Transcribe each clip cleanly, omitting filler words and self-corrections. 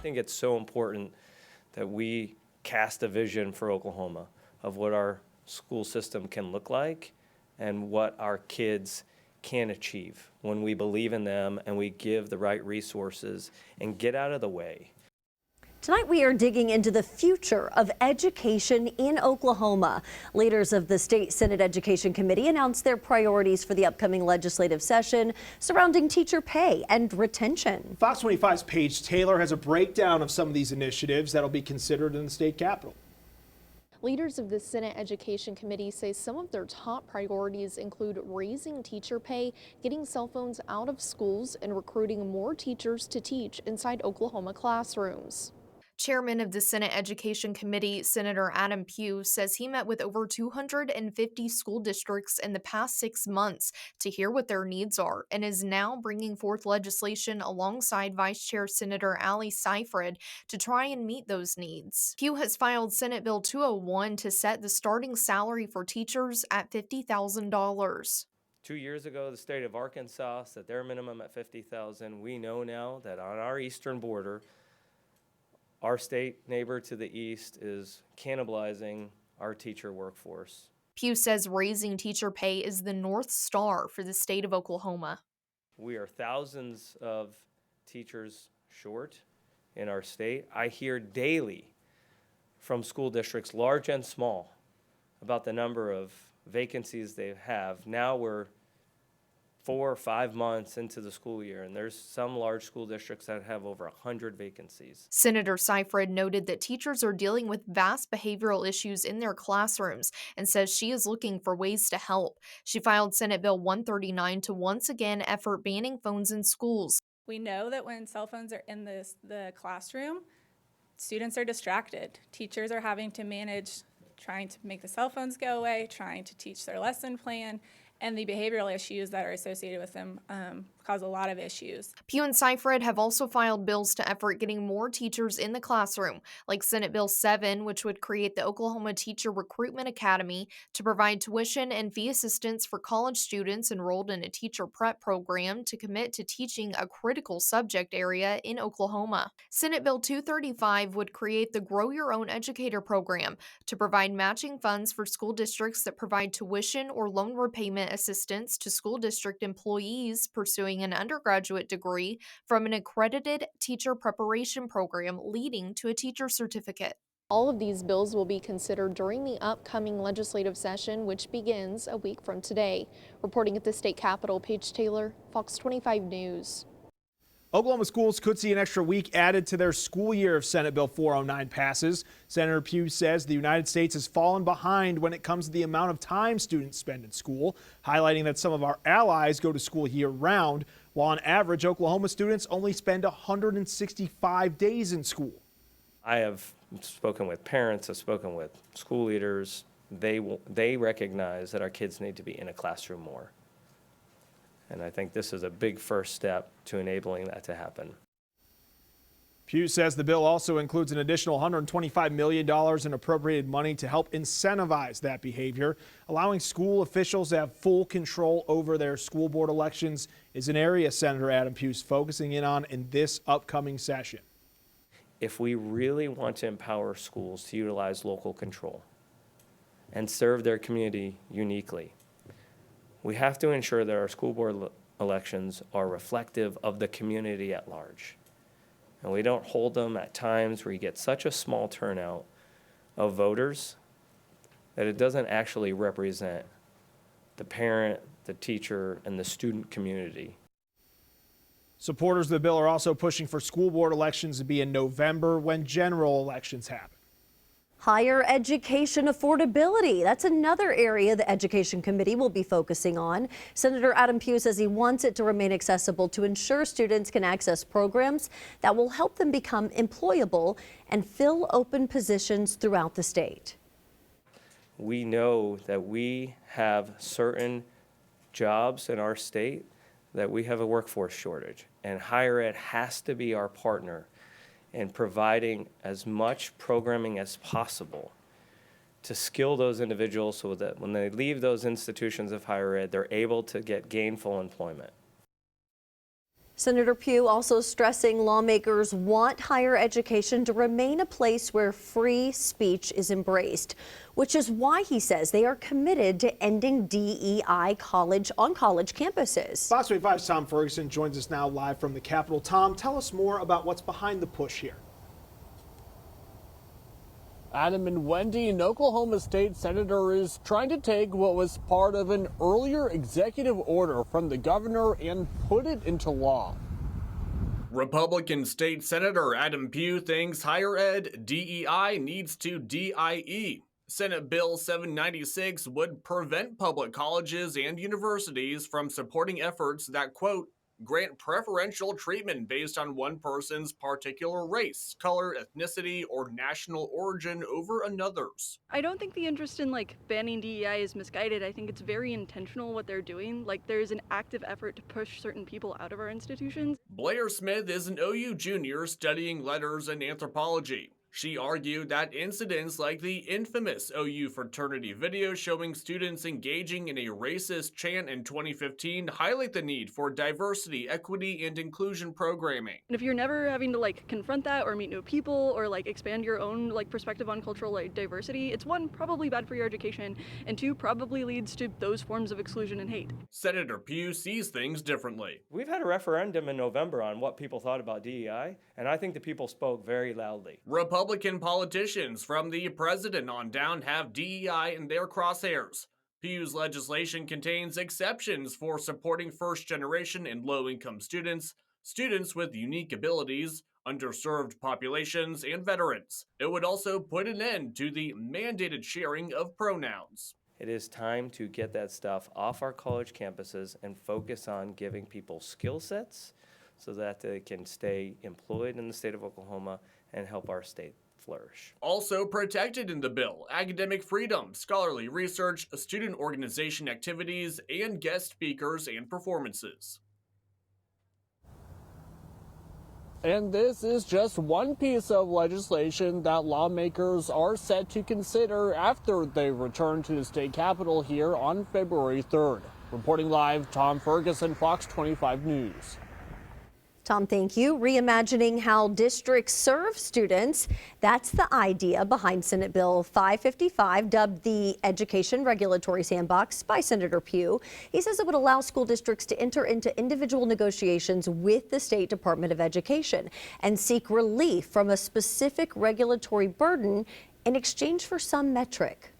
think it's so important that we cast a vision for Oklahoma of what our school system can look like and what our kids can achieve when we believe in them and we give the right resources and get out of the way. Tonight we are digging into the future of education in Oklahoma. Leaders of the State Senate Education Committee announced their priorities for the upcoming legislative session surrounding teacher pay and retention. Fox 25's Paige Taylor has a breakdown of some of these initiatives that'll be considered in the state capitol. Leaders of the Senate Education Committee say some of their top priorities include raising teacher pay, getting cell phones out of schools, and recruiting more teachers to teach inside Oklahoma classrooms. Chairman of the Senate Education Committee, Senator Adam Pugh, says he met with over 250 school districts in the past 6 months to hear what their needs are and is now bringing forth legislation alongside Vice Chair Senator Ali Seyfried to try and meet those needs. Pugh has filed Senate Bill 201 to set the starting salary for teachers at $50,000. 2 years ago, the state of Arkansas set their minimum at $50,000. We know now that on our eastern border, our state neighbor to the east is cannibalizing our teacher workforce. Pugh says raising teacher pay is the North Star for the state of Oklahoma. We are thousands of teachers short in our state. I hear daily from school districts, large and small, about the number of vacancies they have. Now we're 4 or 5 months into the school year, and there's some large school districts that have over 100 vacancies. Senator Seyfried noted that teachers are dealing with vast behavioral issues in their classrooms and says she is looking for ways to help. She filed Senate Bill 139 to once again effort banning phones in schools. We know that when cell phones are in the classroom, students are distracted. Teachers are having to manage trying to make the cell phones go away, trying to teach their lesson plan, and the behavioral issues that are associated with them cause a lot of issues. Pugh and Seyfried have also filed bills to effort getting more teachers in the classroom, like Senate Bill 7, which would create the Oklahoma Teacher Recruitment Academy to provide tuition and fee assistance for college students enrolled in a teacher prep program to commit to teaching a critical subject area in Oklahoma. Senate Bill 235 would create the Grow Your Own Educator program to provide matching funds for school districts that provide tuition or loan repayment assistance to school district employees pursuing an undergraduate degree from an accredited teacher preparation program leading to a teacher certificate. All of these bills will be considered during the upcoming legislative session, which begins a week from today. Reporting at the state capitol, Paige Taylor, Fox 25 News. Oklahoma schools could see an extra week added to their school year if Senate Bill 409 passes. Senator Pugh says the United States has fallen behind when it comes to the amount of time students spend in school, highlighting that some of our allies go to school year-round, while on average Oklahoma students only spend 165 days in school. I have spoken with parents, I've spoken with school leaders. They recognize that our kids need to be in a classroom more. And I think this is a big first step to enabling that to happen. Pugh says the bill also includes an additional $125 million in appropriated money to help incentivize that behavior. Allowing school officials to have full control over their school board elections is an area Senator Adam Pugh is focusing in on in this upcoming session. If we really want to empower schools to utilize local control and serve their community uniquely, we have to ensure that our school board elections are reflective of the community at large. And we don't hold them at times where you get such a small turnout of voters that it doesn't actually represent the parent, the teacher, and the student community. Supporters of the bill are also pushing for school board elections to be in November when general elections happen. Higher education affordability. That's another area the Education Committee will be focusing on. Senator Adam Pugh says he wants it to remain accessible to ensure students can access programs that will help them become employable and fill open positions throughout the state. We know that we have certain jobs in our state that we have a workforce shortage, and higher ed has to be our partner in providing as much programming as possible to skill those individuals so that when they leave those institutions of higher ed, they're able to get gainful employment. Senator Pugh also stressing lawmakers want higher education to remain a place where free speech is embraced, which is why he says they are committed to ending DEI on college campuses. Fox 25's Tom Ferguson joins us now live from the Capitol. Tom, tell us more about what's behind the push here. Adam and Wendy, an Oklahoma state senator is trying to take what was part of an earlier executive order from the governor and put it into law. Republican State Senator Adam Pugh thinks higher ed DEI needs to DIE. Senate Bill 796 would prevent public colleges and universities from supporting efforts that, quote, grant preferential treatment based on one person's particular race, color, ethnicity, or national origin over another's. I don't think the interest in banning DEI is misguided. I think it's very intentional what they're doing. There's an active effort to push certain people out of our institutions. Blair Smith is an OU junior studying letters and anthropology. She argued that incidents like the infamous OU fraternity video showing students engaging in a racist chant in 2015 highlight the need for diversity, equity, and inclusion programming. And if you're never having to confront that or meet new people or expand your own perspective on cultural diversity, it's one, probably bad for your education, and two, probably leads to those forms of exclusion and hate. Senator Pugh sees things differently. We've had a referendum in November on what people thought about DEI, and I think the people spoke very loudly. Republican politicians from the president on down have DEI in their crosshairs. Pugh's legislation contains exceptions for supporting first-generation and low-income students, students with unique abilities, underserved populations, and veterans. It would also put an end to the mandated sharing of pronouns. It is time to get that stuff off our college campuses and focus on giving people skill sets so that they can stay employed in the state of Oklahoma and help our state flourish. Also protected in the bill, academic freedom, scholarly research, student organization activities, and guest speakers and performances. And this is just one piece of legislation that lawmakers are set to consider after they return to the state capitol here on February 3rd. Reporting live, Tom Ferguson, Fox 25 News. Tom, thank you. Reimagining how districts serve students. That's the idea behind Senate Bill 555, dubbed the Education Regulatory Sandbox by Senator Pugh. He says it would allow school districts to enter into individual negotiations with the State Department of Education and seek relief from a specific regulatory burden in exchange for some metric.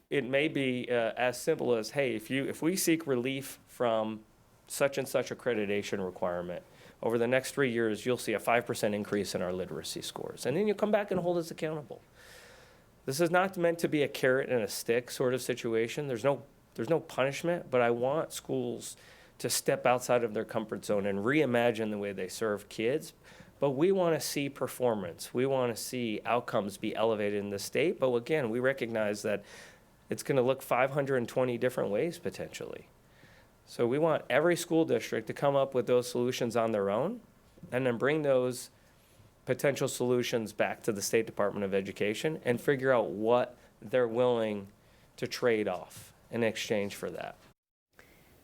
It may be as simple as, hey, if we seek relief from such and such accreditation requirement, over the next 3 years, you'll see a 5% increase in our literacy scores. And then you come back and hold us accountable. This is not meant to be a carrot and a stick sort of situation. There's no punishment, but I want schools to step outside of their comfort zone and reimagine the way they serve kids. But we want to see performance. We want to see outcomes be elevated in the state. But again, we recognize that it's going to look 520 different ways potentially. So we want every school district to come up with those solutions on their own and then bring those potential solutions back to the State Department of Education and figure out what they're willing to trade off in exchange for that.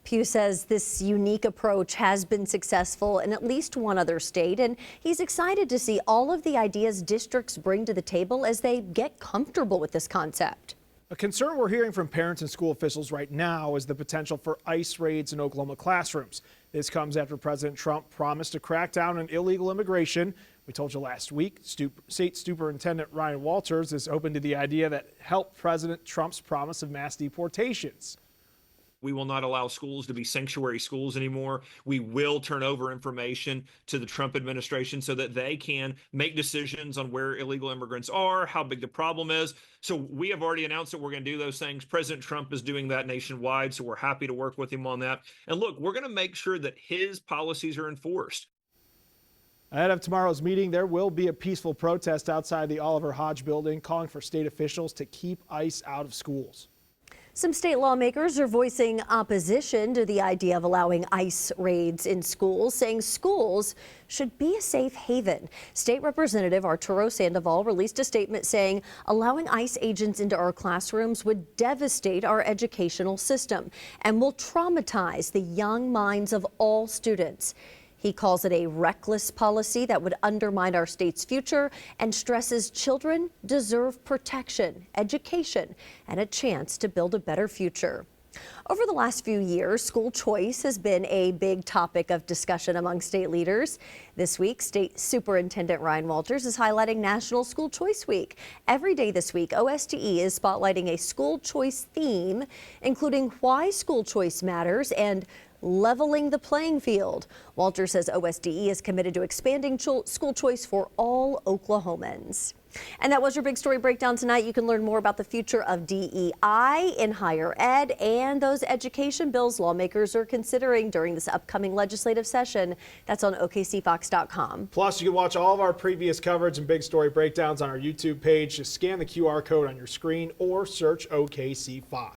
Pugh says this unique approach has been successful in at least one other state, and he's excited to see all of the ideas districts bring to the table as they get comfortable with this concept. A concern we're hearing from parents and school officials right now is the potential for ICE raids in Oklahoma classrooms. This comes after President Trump promised to crack down on illegal immigration. We told you last week, State Superintendent Ryan Walters is open to the idea that helped President Trump's promise of mass deportations. We will not allow schools to be sanctuary schools anymore. We will turn over information to the Trump administration so that they can make decisions on where illegal immigrants are, how big the problem is. So we have already announced that we're going to do those things. President Trump is doing that nationwide, so we're happy to work with him on that. And look, we're going to make sure that his policies are enforced. Ahead of tomorrow's meeting, there will be a peaceful protest outside the Oliver Hodge building calling for state officials to keep ICE out of schools. Some state lawmakers are voicing opposition to the idea of allowing ICE raids in schools, saying schools should be a safe haven. State Representative Arturo Sandoval released a statement saying allowing ICE agents into our classrooms would devastate our educational system and will traumatize the young minds of all students. He calls it a reckless policy that would undermine our state's future and stresses children deserve protection, education, and a chance to build a better future. Over the last few years, school choice has been a big topic of discussion among state leaders. This week, State Superintendent Ryan Walters is highlighting National School Choice Week. Every day this week, OSTE is spotlighting a school choice theme, including why school choice matters and leveling the playing field. Walters says OSDE is committed to expanding school choice for all Oklahomans. And that was your big story breakdown tonight. You can learn more about the future of DEI in higher ed and those education bills lawmakers are considering during this upcoming legislative session. That's on OKCFox.com. Plus, you can watch all of our previous coverage and big story breakdowns on our YouTube page. Just scan the QR code on your screen or search OKC Fox.